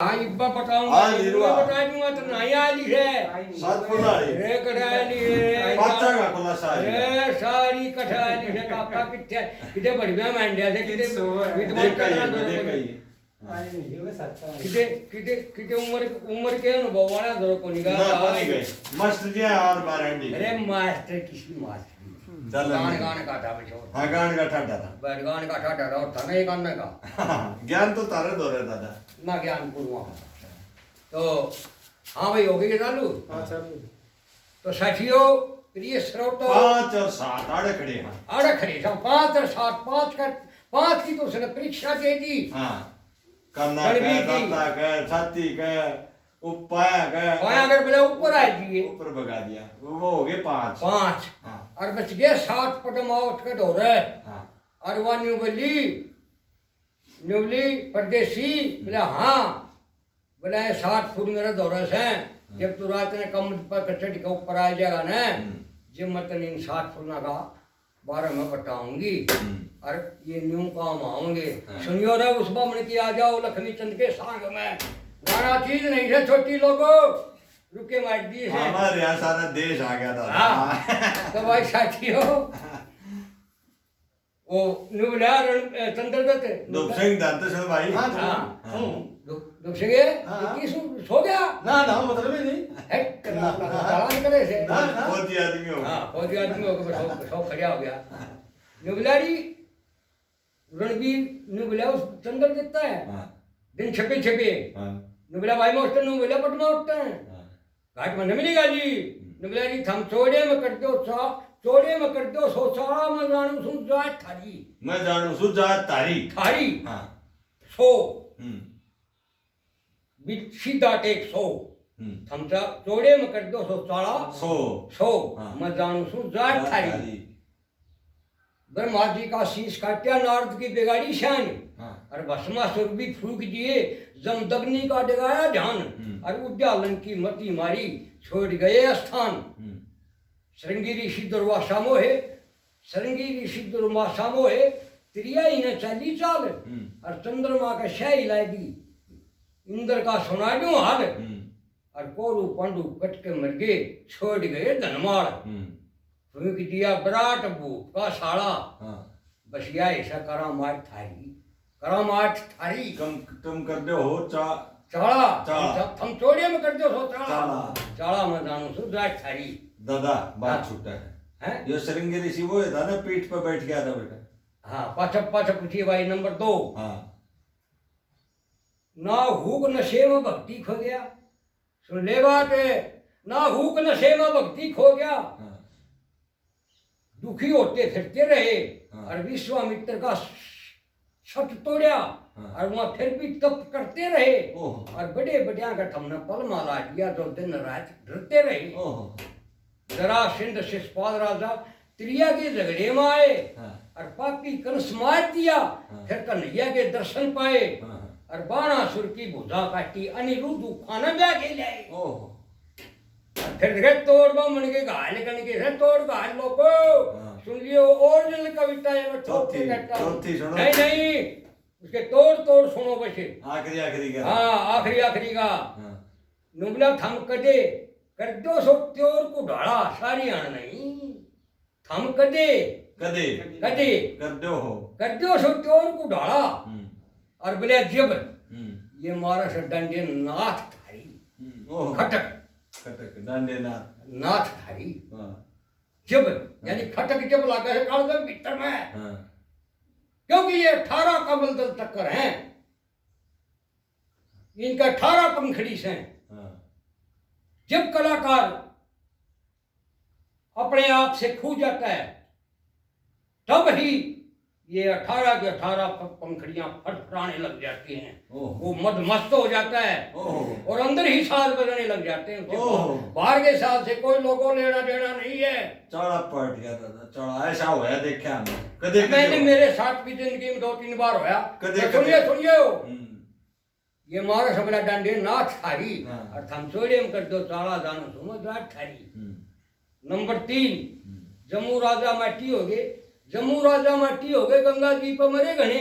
हाँ इब्बा बताऊंगा हाँ, नीरुआ। बता दूंगा तो नहीं आली है सात फुलारी रे कटाली है पाचा का खुला सारी रे सारी कटाली है काका किथे किथे बढ़िया मांडिया से किथे विद्वान देखा कटरा ही दो देखा ही किथे किथे किथे उम्र के अनुभव वाला दो को निगाह ना बनी गए मस्त जी और बारंडी अरे मास्टर किसी मास्टर चल गान गान का था बच्चों हाँ गान का ठाटा था बैठ गान का ठाठा और था नहीं गाने का ज्ञान तो तारे दो रहे दादा ना ज्ञान पूर्वा तो हाँ भाई हो गई चालू तो साथियों प्रिय श्रोता 5 और 7 आड़े खड़े हैं आड़े खड़े सब 5 और 7 5 की तो उसने परीक्षा दे दी हाँ करना गणवी का की। दाता का छाती का उपाया का पाया अगर बोले ऊपर आ जाइए ऊपर भगा दिया वो हो गए 5 5 हाँ और बच गए 7 पटमा उठ के दो रहे हाँ और वह न्यूली परदेसी बोले हाँ बोले 7 फुट मेरा दौरस है जब तू रात ने कम पर कचड़ी का ऊपर आ जाएगा ना जब मैं तन इन 7 फुट का 12 में बताऊंगी और ये न्यू काम आऊंगे सुनियो रे उस बामण की आ जाओ लक्ष्मी चंद के संग में गाना चीज नहीं है छोटी लोगों रुके मार दी है हमारे यहाँ सारा देश आ गया था हाँ तो भाई साथियों वो नुबला चंद्रदत्त दुप सिंह दत्त से भाई हाँ, हाँ दुप सिंह की सो गया ना ना मतलब ही नहीं है कलान करे से ना, ना। बहुत ही आदमी हो हाँ फौजी आदमी हो गया सौ खड़ा हो गया नुबलारी रणवीर नुबला उस चंद्रदत्त है हाँ दिन छपे छपे हाँ नुबला भाई मोस्टर नुबला पटमा उठते हैं घाट में न मिलेगा जी नुबला जी थम चौड़े में करते हो चौड़े में करते हो सोचा मैं जानू सुन जात थारी मैं जानू सुजात तारी थारी हाँ सो हम्म सीधा टेक सो हम्म थमचा चौड़े में कर दो सोचाड़ा सो सो हाँ। मैं जानू सुन जात थारी ब्रह्मा जी का शीश काट्या नारद की बिगाड़ी शान हाँ और भस्मासुर भी फूक दिए जमदग्नि का डगाया ध्यान और उद्यालन की मती मारी छोड़ गए स्थान श्रृंगी ऋषि दुर्वासा मोहे श्रृंगी ऋषि दुर्वासा मोहे त्रियाई ने चली चाल और चंद्रमा का शाही लागी इंद्र का सुना दू हाल और कोरु पांडु कट के मर गए छोड़ गए धनमाल फूक दिया विराट भूप का साड़ा बस या ऐसा करामाट थारी तुम कर दो हो चाड़ा चाड़ा। हम चौड़े में कर दो सो चाड़ा चाड़ा। चाड़ा में जानू सो जाट थारी दादा बात हाँ। छूटा है हैं ये श्रृंगी ऋषि वो था ना पीठ पर बैठ गया था बेटा हाँ पाछा पूछिए भाई नंबर 2 हाँ ना हुक नशे में भक्ति खो गया सुन ले बात है ना हुक नशे में भक्ति खो गया हाँ दुखी होते फिरते रहे हाँ। और विश्वामित्र का सट तोड़ा हाँ। और वहां फिर भी तप करते रहे ओह और बड़े बड़िया का हमने पल माला दिया तो दिन रात डरते रहे ओह जरा सिंध शिषपाल राजा त्रिया के झगड़े में आए हाँ और पापी कंस मार दिया फिर कन्हैया के दर्शन पाए हाँ और बाणासुर की भुजा काटी अनिरुद्ध खाना ब्याह के लाए ओह फिर रे तोड़ बामण के घायल कन के रे तोड़ घायल लोगो सुन लियो ओरिजिनल कविता है मैं ठोक के कहता हूं चौथी सुनो नहीं नहीं उसके तोड़ तोड़ सुनो बसे आखिरी आखिरी का हाँ आखिरी का हाँ नुबला थम कदे कर दो सो त्योर को ढाड़ा सारी आन नहीं थम कदे कदे कदे कर दो हो कर दो सो त्योर को ढाड़ा और बोले जब ये मारा से डंडे नाथ थारी ओह खटक खटक डांडे ना नाथ थारी हाँ जब यानी खटक जब लगा है काल भीतर में हाँ क्योंकि ये 18 कमल दल टक्कर हैं इनका 18 पंखड़ी से हाँ जब कलाकार अपने आप से खो जाता है तब ही ये 18 के 18 पंखड़ियां फड़फड़ाने लग जाती हैं ओह वो मदमस्त हो जाता है ओह और अंदर ही साज बजने लग जाते हैं ओह। बाहर के साज से कोई लोगों लेना देना नहीं है चौड़ा पलट गया दादा चौड़ा ऐसा हुआ देखा हमने कदे मैंने मेरे साथ भी जिंदगी में 2-3 बार होया कदे- तो सुनिए सुनिए हम्म ये मारा सबला डांडे नाथ थारी हाँ। और थम चोड़े में कर दो चाला दानो सुमो जाट थारी नंबर 3 जम्मू राजा माटी हो गए जम्मू राजा माटी हो गए गंगा जी पर मरे घने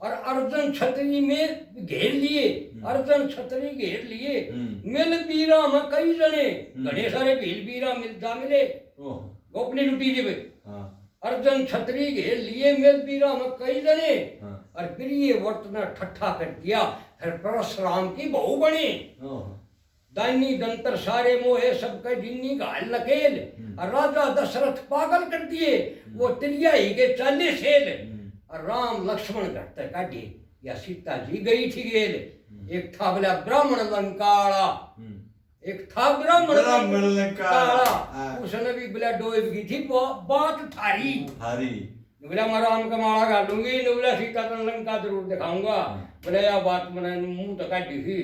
और अर्जुन छतरी में घेर लिए अर्जन छतरी घेर लिए मिल बीरा में कई जने घने सारे भील बीरा मिल जा मिले गोपनी लुटी जी अर्जन छतरी घेर लिए मिल बीरा में कई जने और प्रिय वर्त ने ठट्ठा कर दिया फिर परशुराम की बहू बनी दानी दंतर सारे मोहे सबके जिन्नी घाल लकेल और राजा दशरथ पागल कर दिए वो तिरिया ही के 40 सेल और राम लक्ष्मण घटते काटे या सीता जी गई थी गेल एक था बोला ब्राह्मण लंकाड़ा एक था ब्राह्मण लंकाड़ा उसने भी बोला डोब की थी बात थारी बोला मैं राम का माला गालूंगी बोला सीता को लंका जरूर दिखाऊंगा बोला यह बात मैंने मुंह तो काटी थी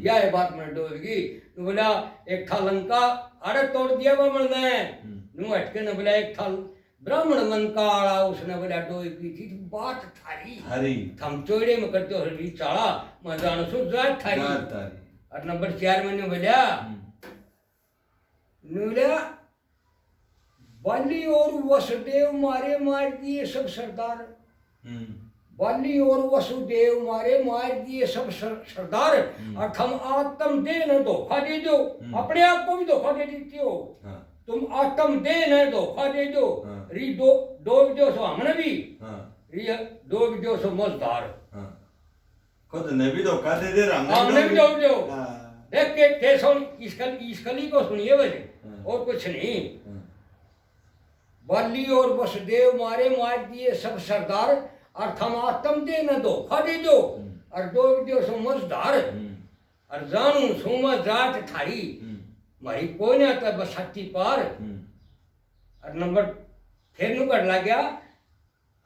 यह बात मैंने डोबगी बोला एक था लंका अरे तोड़ दिया ब्राह्मण ने नू हटके न बोला एक था ब्राह्मण लंकाड़ा उसने बोला डोबगी थी बात थारी थम चोड़े में करते हो हरी चाड़ा मैं जान सो जात थारी और नंबर 4 मैंने बोला नूला बाली और वसुदेव मारे मार दिए सब सरदार बाली और वसुदेव मारे मार दिए सब सरदार और हम आत्म दे न धोखा दे दो अपने आप को भी धोखा दे देती हो तुम आत्म दे न धोखा दे दो री दो जो सो हमने भी री दो जो सो मजदार खुद ने भी धोखा दे दे हमने भी जो देख के कैसो इसकली को सुनिए वैसे और कुछ नहीं बाली और वसुदेव मारे मार दिए सब सरदार और थम आत्म दे न धोखा दे दो और दो समझदार और जानू सुमा जात थारी मारी कोई नहीं आता बस शक्ति पार और नंबर फिर नु कर लग गया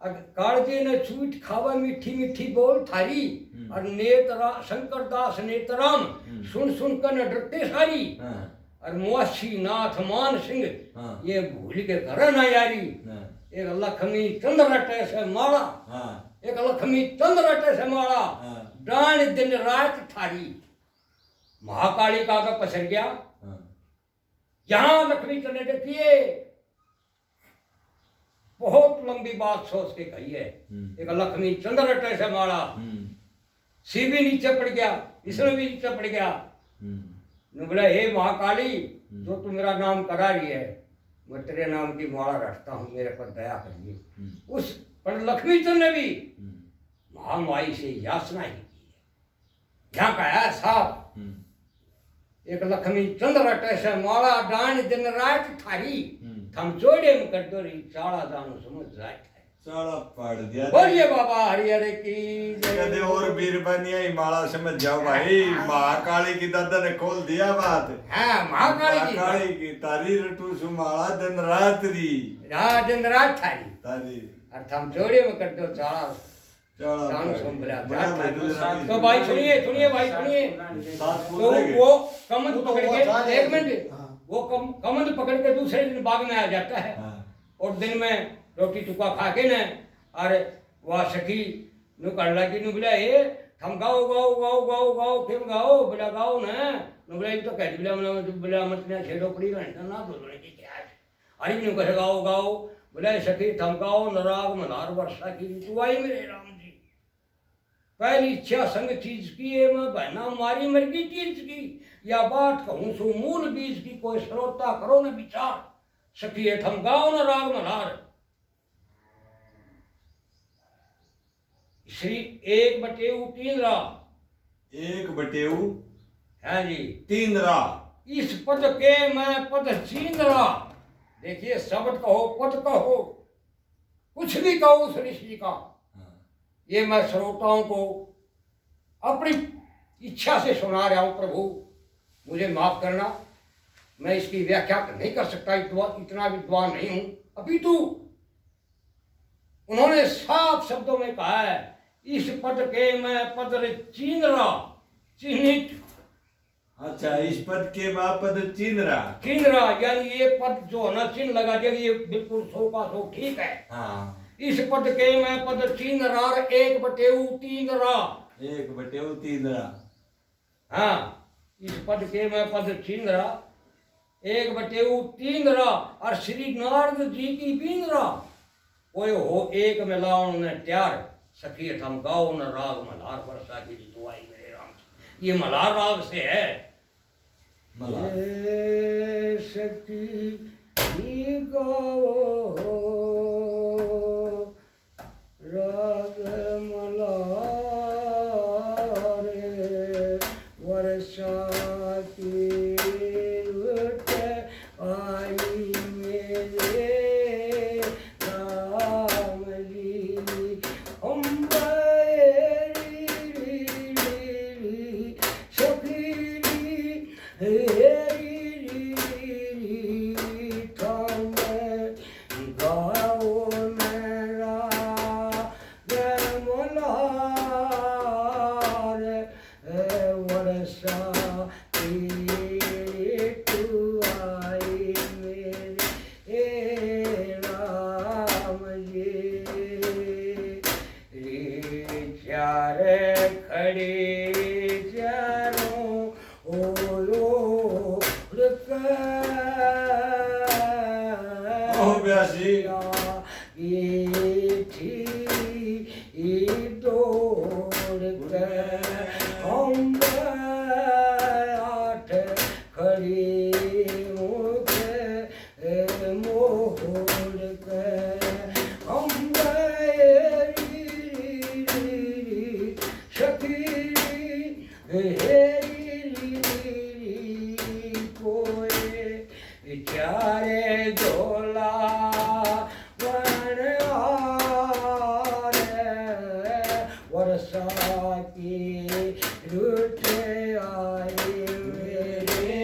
कालजे ने छूट खावा मीठी मीठी बोल थारी और नेतरा शंकर दास नेतराम सुन सुन कर न डरते सारी और मुआशी नाथ मान सिंह ये भूल के घर ना यारी एक लक्ष्मी चंद्र से माला एक लक्ष्मी चंद्र से माला डांड दिन रात थारी महाकाली का पसर गया यहाँ लक्ष्मी चंद्र देखिए बहुत लंबी बात सोच के कही है एक लक्ष्मी चंद्र से माला सी भी नीचे पड़ गया इसमें भी नीचे पड़ गया बोला हे महाकाली जो तू मेरा नाम करा रही है मैं तेरे नाम की माला रखता हूँ मेरे पर दया करिए उस पर लक्ष्मी चंद्र ने भी महामाई से याचना ही की है यहाँ का है साहब एक लक्ष्मी चंद्र से माला डांड दिन रात थारी थम चोड़े में कर दो रही चाड़ा दानो समझ जाए चाड़ा पाड़ दिया बोलिए बाबा हरिहर की कदे और बीरबानिया ही माला समझ जाओ भाई महाकाली की दादा ने खोल दिया बात हाँ महाकाली की तारी रटू सु माला दिन रात री दिन रात थारी तारी और थम चोड़े में कर दो चाड़ा दानो समझ तो भाई सुनिए भाई सुनिए तो वो कमंद पकड़ के एक मिनट वो कमंद पकड़ के दूसरे दिन बाग में आ जाता है और दिन में रोटी टुका खा के न और वह सखी नु कर लगी नु बोला हे हम गाओ गाओ गाओ गाओ गाओ फिर गाओ बोला गाओ न नु बोला तो कह बोला मैं बोला मत ना छेड़ो पड़ी घंटा ना बोलने की क्या है अरे नु कह गाओ गाओ बोला सखी थम गाओ नराग मल्हार वर्षा की ऋतु आई मेरे राम जी पहली इच्छा संग चीज की है मैं बहना मारी मरगी चीज की या बात कहूँ सो मूल बीज की कोई श्रोता करो न विचार सखी थम गाओ न राग मल्हार श्री 1/3 रा 1/3 हाँ जी 3 रा इस पद के मैं पद चीन रा देखिए शब्द कहो पद कहो कुछ भी कहो उस ऋषि का ये मैं श्रोताओं को अपनी इच्छा से सुना रहा हूँ प्रभु मुझे माफ करना मैं इसकी व्याख्या नहीं कर सकता इतना विद्वान नहीं हूँ अपितु उन्होंने साफ शब्दों में कहा है इस पद के मैं पद चिन्ह चिन्हित अच्छा इस पद के मैं पद चिन्ह यानी ये पद जो है ना चिन्ह लगा दिया ये बिल्कुल 100 का 100 ठीक है इस पद के मैं पद चिन्ह 1/3 रा 1/3 रा हाँ इस पद के मैं पद चिन्ह 1/3 रा और श्री नारद जी की बीन रा कोई हो एक में लाओ ने त्यार सखी थम गाओ न राग मल्हार वर्षा की ऋतु आई मेरे राम ये मल्हार राव से है। मल्हार। ये सखी गाओ राग मल्हार वर्षा की रुत आई मेरे राम जी अम्बेरी सखी हेरी थाम गाओ मेरा मल्हार वर्षा की तू आई मेरे राम जी चार खड़े चारों ओलो ओ ब्यासी। ये थी दौड़ कर हम आठ खड़ी मुख मोड़ कर हम सखी कोए चारे झोला बनहार वर्षा की रुठ आई मेरे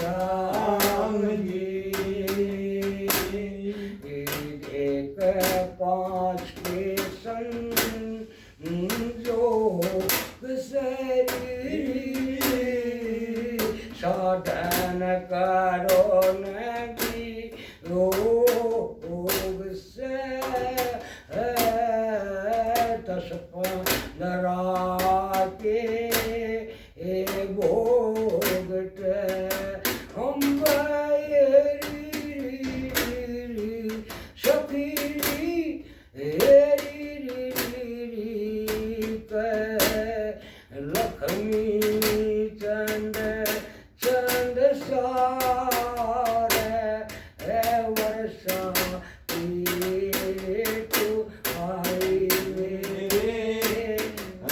राम जी एक पाँच के संजोग शरीर साधन करो नगी रोग से दस पंद्रह के भोगट हम सखी लक्ष्मी चंद चंद सार वर्षा तू आई मेरे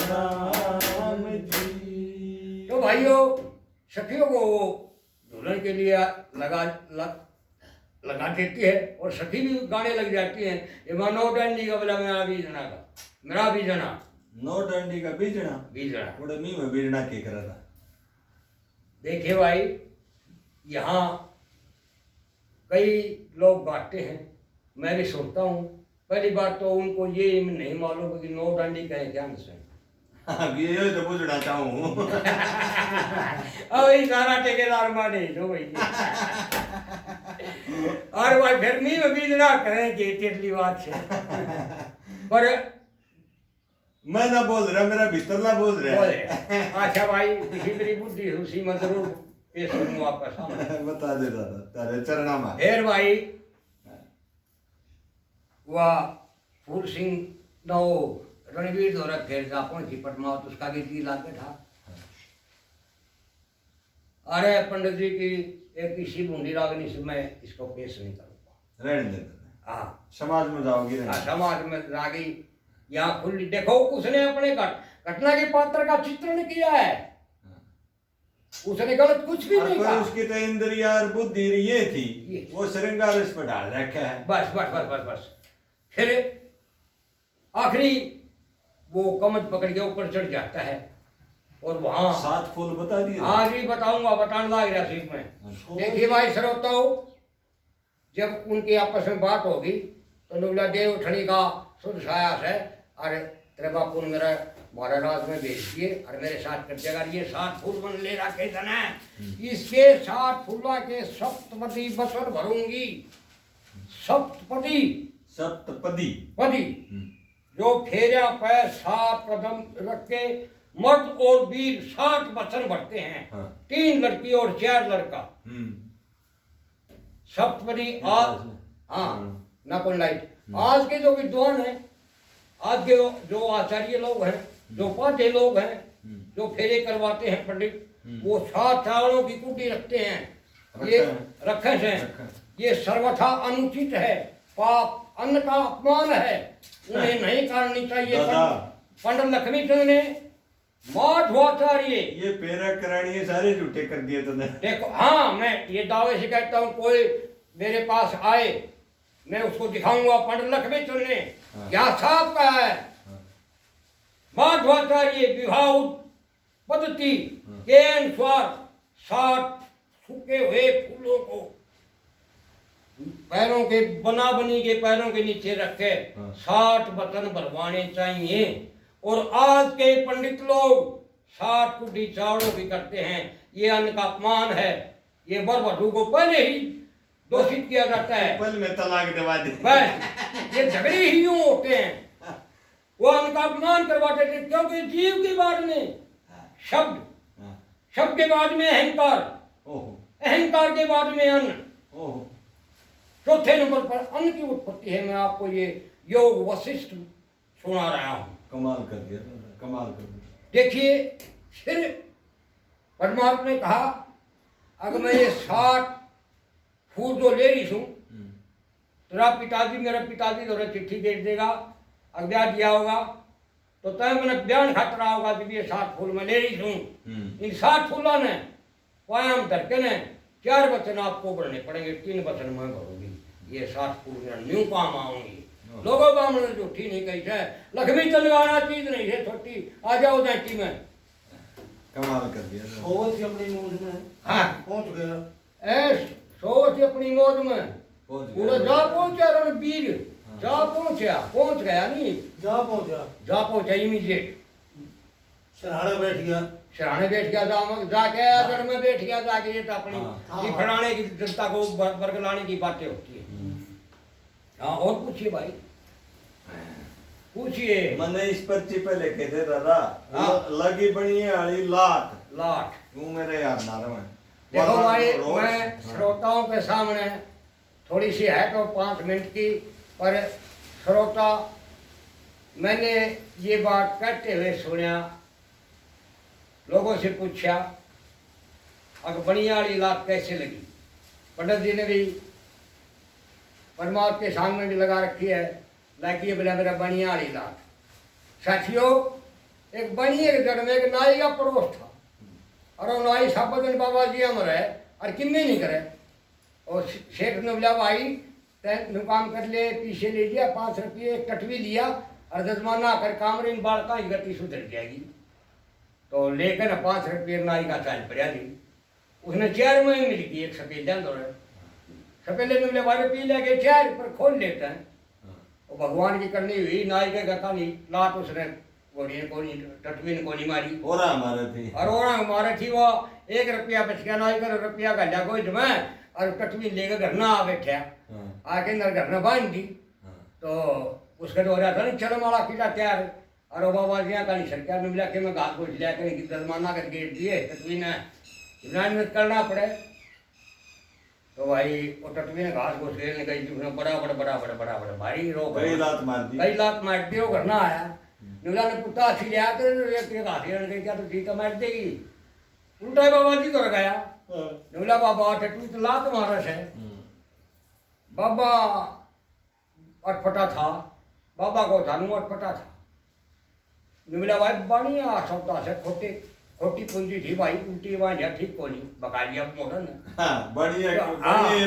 राम जी। तो भाइयों सखियों को दुल्हन के लिए लगा देती है और सखी भी गाने लग जाती हैं। ये मानो डंडी का बोला मेरा भी जना नो डंडी का बीजना बीजना थोड़े मी में बीजना के करा था। देखिए भाई यहाँ कई लोग गाते हैं, मैं भी सुनता हूँ। पहली बात तो उनको ये नहीं मालूम कि नौ डंडी कहें क्या से। ये तो पूछना चाहूँ। अब ये सारा ठेकेदार माने जो भाई और भाई फिर मी में बीजना करेंगे तेतली बात से। पर मैं ना बोल रहा, मेरा भीतर ना बोल रहा है। अच्छा भाई किसी मेरी बुद्धि उसी में जरूर पेश करूँ आपका सामने। बता दे दादा तेरे चरणा में। फिर भाई वह फूल सिंह नो रणवीर दौरा खेल जापन की पटमावत उसका भी जी लाके था। अरे पंडित जी की एक इसी बूंदी रागनी से मैं इसको पेश नहीं करूँगा। रहने दे। हाँ समाज में जाओगी। समाज में रागी यहाँ खुली देखो उसने अपने घटना के पात्र का चित्रण किया है। उसने गलत कुछ भी नहीं कहा। उसकी तो इंद्रिया और बुद्धि ये थी वो श्रृंगार इस पर डाल रखा है। बस बस बस बस बस फिर आखिरी वो कमज पकड़ के ऊपर चढ़ जाता है और वहां 7 फूल बता दिए। आगे बताऊंगा बताने लग रहा सीख में। देखिए भाई श्रोताओं जब उनकी आपस में बात होगी तो नुगला देव ठणी का शुद्ध सायास है। अरे तेरे बापू ने मेरा महाराज में भेज दिए और मेरे साथ कर जगह ये 7 फूल बन ले रखे जना इसके 7 फूला के सप्तपदी बसर भरूंगी। सप्तपदी सप्तपदी पदी जो फेरा पैर 7 कदम रख के मर्द और वीर 7 बचन भरते हैं। हाँ। 3 लड़की और 4 लड़का। सप्तपदी आज हाँ ना कोई लाइट आज के जो विद्वान हैं आज के जो आचार्य लोग हैं जो पाठ्य लोग हैं जो फेरे करवाते हैं पंडित, वो 7 चावलों की कुटी रखते हैं। ये रखे हैं, ये सर्वथा अनुचित है, पाप, अन्न का अपमान है, उन्हें नहीं करनी चाहिए। दादा। पंडित लक्ष्मी चंद ने माधवाचार्य, ये पेरा करानी है सारे झूठे कर दिए तूने। देखो, हाँ, मैं ये दावे से कहता हूँ, कोई मेरे पास आए, मैं उसको दिखाऊंगा। पंडित लक्ष्मी चंद ने क्या साफ कहा है, माधवाचार्य विवाह पद्धति के अनुसार 60 सूखे हुए फूलों को पैरों के बना बनी के पैरों के नीचे रखे 60 बटन भरवाने चाहिए। और आज के पंडित लोग 60 कुटी चावलों की करते हैं। ये अन्न का अपमान है। ये वर वधू को पहले ही दोषित किया जाता है। पल में तलाक दिवा दे। बस ये झगड़े ही यूं होते हैं। वो अन्न का अपमान करवाते थे, क्योंकि जीव के बाद में शब्द, शब्द के बाद में अहंकार, अहंकार के बाद में अन्न, चौथे नंबर पर अन्न की उत्पत्ति है। मैं आपको ये योग वशिष्ठ सुना रहा हूं। कमाल कर दिया, कमाल कर दिया। देखिए, फिर परमात्मा ने कहा, अगर मैं ये 60 फूल जो ले रही हूं, तेरा पिताजी, मेरा पिताजी तो चिट्ठी भेज देगा, अगर ब्याह दिया होगा तो तय मैंने बयान खतरा होगा कि ये 60 फूल मैं ले रही हूँ। इन 60 फूलों ने पायम धरके ने 4 वचन आपको बढ़ने पड़ेंगे, 3 वचन मैं भरूंगी। ये 60 फूल मेरा न्यू काम आऊंगी। लोगों ब्राह्मण ने झूठी नहीं कही है, लक्ष्मी चंदगाना चीज नहीं है छोटी। आ जाओ जैटी में। कमाल कर दिया। सोच अपनी मौज में। हाँ, पहुंच गया। ऐस सोच अपनी मौज में पूरा जा पहुंचा रणबीर, जा पहुंचा, पहुंच गया नहीं, जा पहुंचा, जा पहुंचा इमीडिएट। सराहने बैठ गया, सराहने बैठ गया, जाके आदर में बैठ गया जाके। ये तो अपनी ये फड़ाने की जनता को बरगलाने की बातें होती है। हाँ, और पूछिए भाई, पूछिए। मैंने इस पर्ची पे लिखे थे दादा, हाँ। लगी बनी है अड़ी लाख लाठ। तू मेरे यार नार में। देखो भाई, मैं श्रोताओं के सामने थोड़ी सी है तो 5 मिनट की, पर श्रोता, मैंने ये बात कहते हुए सुना, लोगों से पूछा, अगर बनिया वाली लात कैसे लगी। पंडित जी ने भी परमात्मा के सामने भी लगा रखी है, लगी बोला मेरा बनिया वाली लात। साथियों, एक बनिए के जड़ में एक नाई का पड़ोस था, और वो नाई सब दिन बाबा जी हम रहे और किन्ने नहीं करे। और शेख ने बोला, भाई काम कर ले, पीछे ले लिया, 5 रुपये कटवी लिया, और जजमाना कर कामरे इन बाल का ही गति सुधर जाएगी। तो लेकर 5 रुपये नाई का चाल पड़ा दी। उसने 4 में मिल गई एक सफेद दौड़े। सफेदे ने बोले, भाई पी लेके 4 पर खोल लेते हैं। और भगवान की करनी हुई, नाई के गता नहीं लात उसने गोड़ी को नहीं, टटवी ने को नहीं मारी। और हमारे थी, और हमारे थी वो 1 रुपया बच गया, नाई का रुपया गड्ढा कोई जमा, और टटवी लेकर घर ना आ बैठा, आके अंदर घर में बांध दी। तो उसके तो हो रहा था नहीं, चलो माला किला तैयार। और वो बाबा जी का नहीं सरकार ने मिला कि मैं घास घोष लिया करें कि जजमाना कर गेट दिए, टटवी ने मेहनत करना पड़े। तो भाई वो टटवी ने घास घोष खेलने गई थी, उसने बड़ा भारी रोक कई लात मार दी, कई लात मार दी। वो घर ना आया, निवला ने कुत्ता अच्छी लिया तो एक घास गई, क्या तो ठीक है मार देगी। उल्टा बाबा जी तो गया, निवला बाबा टटवी तो लात मारस है। बाबा अटपटा था, बाबा को धानु अटपटा था। निवला भाई बढ़िया सौदा से खोटी पूंजी थी भाई, उल्टी बांधिया ठीक को नहीं, बका लिया मोटर ने। हाँ, बढ़िया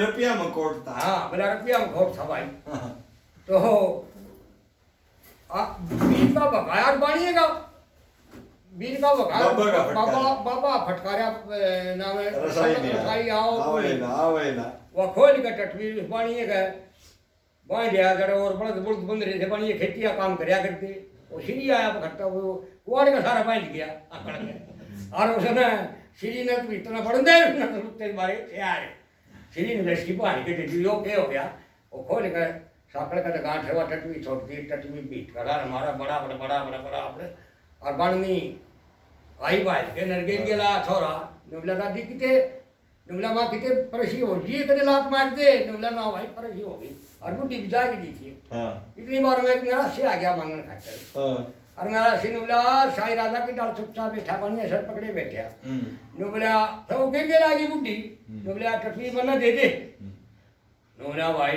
रुपया में कोट था। हाँ, बोला रुपया में खोट था भाई। तो बीज का बकाया बानिएगा, बीज का बकाया बाबा फटकारा नाम रसाई आओ ना वो खोल के टटवी बानिए गए, बांध दिया करे। और बड़द बंद रहे थे, बानिए खेतिया काम करया करते। वो सीढ़ी आया पकड़ता, वो कुआड़ का सारा बांध गया आकड़ के। और उसने सीढ़ी ने तो इतना पड़ दे मारे यार, सीढ़ी ने लड़की पानी के टिटवी हो गया। वो खोल कर साकड़ का गांठ हुआ, टटवी छोड़ दी, टटवी बीट कर हमारा बड़ा और बननी आई भाई के नरगेल गेला छोरा। निवला दादी किते, निवला माँ किते परसी हो जी, कदे लात मार दे। निवला ना भाई परसी हो गई, और बुढ़ी बिजा की दी थी। इतनी बार मैं मेरा से आ गया मांगने खाकर। और मेरा सिंह बोला साई राजा की डाल चुपचाप बैठा पानी सर पकड़े बैठा नो बोला तो के लागी बुढ़ी नो बोला टपी बना दे दे नो बोला भाई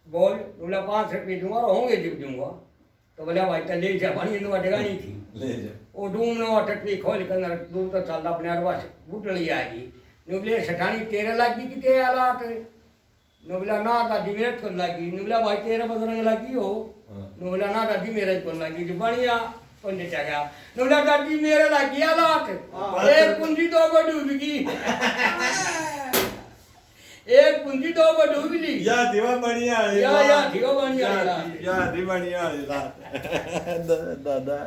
बोल नो बोला 5 रुपये दूंगा और होंगे जब दूंगा तो बोला भाई तो ले जा पानी नो अटका नहीं थी ले जा वो डूम नो टपी खोल कर दूर तो चलता अपने अरवा बूट ली आएगी नो बोले सठानी 13 लागी कि 13 लाख नो बोला ना दादी मेरे को लगी नो बोला भाई 13 बदरंग लगी हो नो बोला ना दादी मेरे को लगी जो बढ़िया पंडित आ गया नो बोला दादी मेरे लगी लाख एक पूंजी 2 को डूब गई एक पूंजी 2 को डूब ली या दीवा बढ़िया या दियो बढ़िया या दी बढ़िया दादा